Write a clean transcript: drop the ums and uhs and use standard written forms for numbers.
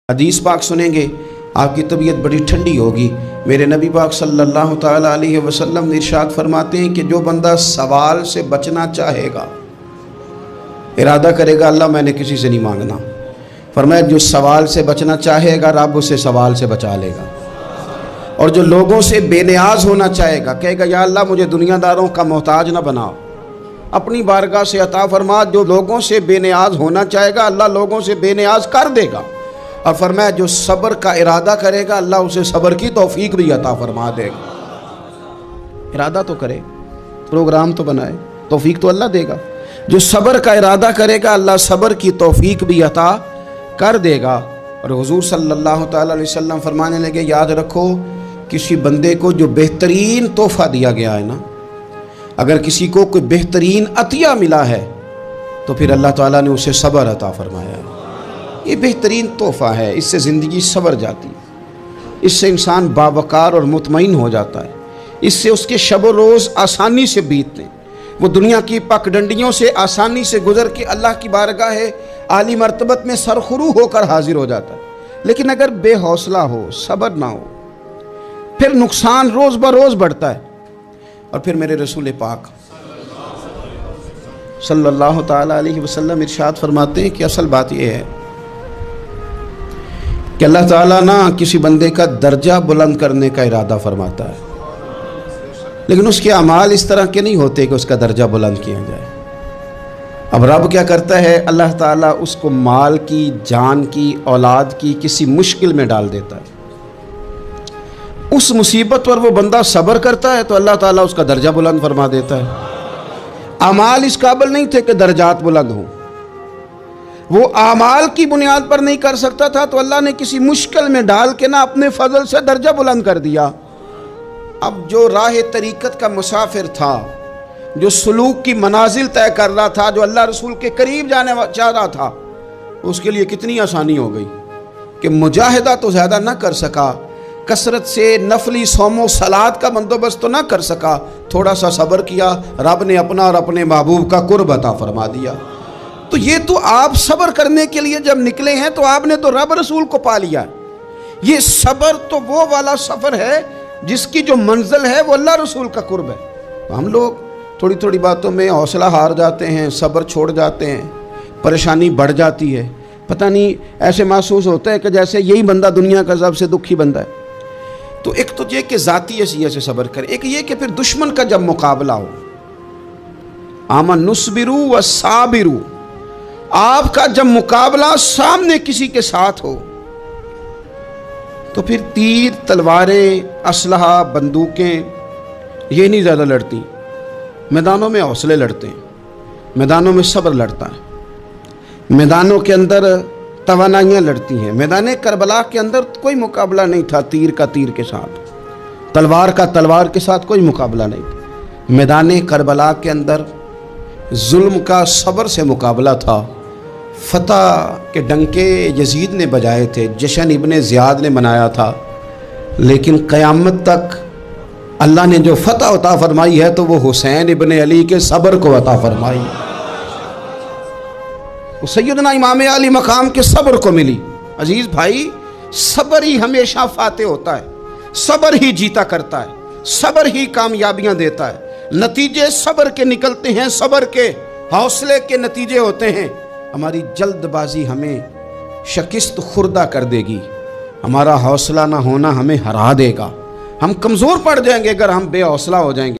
حدیث پاک سنیں گے آپ کی طبیعت بڑی ٹھنڈی ہوگی۔ میرے نبی پاک صلی اللہ تعالیٰ علیہ وسلم نے ارشاد فرماتے ہیں کہ جو بندہ سوال سے بچنا چاہے گا، ارادہ کرے گا اللہ میں نے کسی سے نہیں مانگنا، فرمایا جو سوال سے بچنا چاہے گا رب اسے سوال سے بچا لے گا، اور جو لوگوں سے بے نیاز ہونا چاہے گا کہے گا یا اللہ مجھے دنیا داروں کا محتاج نہ بناؤ، اپنی بارگاہ سے عطا فرما۔ جو لوگوں سے بے نیاز ہونا چاہے گا اللہ لوگوں سے بے نیاز کر دے گا، اور فرمایا جو صبر کا ارادہ کرے گا اللہ اسے صبر کی توفیق بھی عطا فرما دے گا۔ ارادہ تو کرے، پروگرام تو بنائے، توفیق تو اللہ دے گا۔ جو صبر کا ارادہ کرے گا اللہ صبر کی توفیق بھی عطا کر دے گا۔ اور حضور صلی اللہ تعالیٰ علیہ وسلم فرمانے لگے یاد رکھو کسی بندے کو جو بہترین تحفہ دیا گیا ہے نا، اگر کسی کو کوئی بہترین عطیہ ملا ہے تو پھر اللہ تعالیٰ نے اسے صبر عطا فرمایا ہے۔ یہ بہترین تحفہ ہے، اس سے زندگی سنور جاتی ہے، اس سے انسان باوقار اور مطمئن ہو جاتا ہے، اس سے اس کے شب و روز آسانی سے بیتتے ہیں، وہ دنیا کی پک ڈنڈیوں سے آسانی سے گزر کے اللہ کی بارگاہ عالی مرتبت میں سرخرو ہو کر حاضر ہو جاتا ہے۔ لیکن اگر بے حوصلہ ہو، صبر نہ ہو، پھر نقصان روز بروز بڑھتا ہے۔ اور پھر میرے رسول پاک صلی اللہ تعالیٰ علیہ وسلم ارشاد فرماتے ہیں کہ اصل بات یہ ہے کہ اللہ تعالیٰ نہ کسی بندے کا درجہ بلند کرنے کا ارادہ فرماتا ہے، لیکن اس کے اعمال اس طرح کے نہیں ہوتے کہ اس کا درجہ بلند کیا جائے۔ اب رب کیا کرتا ہے، اللہ تعالیٰ اس کو مال کی، جان کی، اولاد کی کسی مشکل میں ڈال دیتا ہے، اس مصیبت پر وہ بندہ صبر کرتا ہے تو اللہ تعالیٰ اس کا درجہ بلند فرما دیتا ہے۔ اعمال اس قابل نہیں تھے کہ درجات بلند ہوں، وہ اعمال کی بنیاد پر نہیں کر سکتا تھا تو اللہ نے کسی مشکل میں ڈال کے نہ اپنے فضل سے درجہ بلند کر دیا۔ اب جو راہ طریقت کا مسافر تھا، جو سلوک کی منازل طے کر رہا تھا، جو اللہ رسول کے قریب جانے چاہ رہا تھا، اس کے لیے کتنی آسانی ہو گئی کہ مجاہدہ تو زیادہ نہ کر سکا، کثرت سے نفلی صوم و صلات کا بندوبست تو نہ کر سکا، تھوڑا سا صبر کیا، رب نے اپنا اور اپنے محبوب کا قرب عطا فرما دیا۔ تو یہ تو آپ صبر کرنے کے لیے جب نکلے ہیں تو آپ نے تو رب رسول کو پا لیا ہے۔ یہ صبر تو وہ والا سفر ہے جس کی جو منزل ہے وہ اللہ رسول کا قرب ہے۔ ہم لوگ تھوڑی تھوڑی باتوں میں حوصلہ ہار جاتے ہیں، صبر چھوڑ جاتے ہیں، پریشانی بڑھ جاتی ہے، پتہ نہیں ایسے محسوس ہوتا ہے کہ جیسے یہی بندہ دنیا کا سب سے دکھی بندہ ہے۔ تو ایک تو یہ کہ ذاتی حیثیت سے صبر کرے، ایک یہ کہ پھر دشمن کا جب مقابلہ ہو، آمن نصبرو و صابرو، آپ کا جب مقابلہ سامنے کسی کے ساتھ ہو تو پھر تیر، تلواریں، اسلحہ، بندوقیں یہ نہیں زیادہ لڑتی، میدانوں میں حوصلے لڑتے ہیں، میدانوں میں صبر لڑتا ہے، میدانوں کے اندر توانائیاں لڑتی ہیں۔ میدان کربلا کے اندر کوئی مقابلہ نہیں تھا تیر کا تیر کے ساتھ، تلوار کا تلوار کے ساتھ کوئی مقابلہ نہیں تھا۔ میدان کربلا کے اندر ظلم کا صبر سے مقابلہ تھا، فتح کے ڈنکے یزید نے بجائے تھے، جشن ابن زیاد نے منایا تھا، لیکن قیامت تک اللہ نے جو فتح عطا فرمائی ہے تو وہ حسین ابن علی کے صبر کو عطا فرمائی، وہ سیدنا امام علی مقام کے صبر کو ملی۔ عزیز بھائی، صبر ہی ہمیشہ فاتح ہوتا ہے، صبر ہی جیتا کرتا ہے، صبر ہی کامیابیاں دیتا ہے، نتیجے صبر کے نکلتے ہیں، صبر کے، حوصلے کے نتیجے ہوتے ہیں۔ ہماری جلد بازی ہمیں شکست خوردہ کر دے گی، ہمارا حوصلہ نہ ہونا ہمیں ہرا دے گا، ہم کمزور پڑ جائیں گے اگر ہم بے حوصلہ ہو جائیں گے۔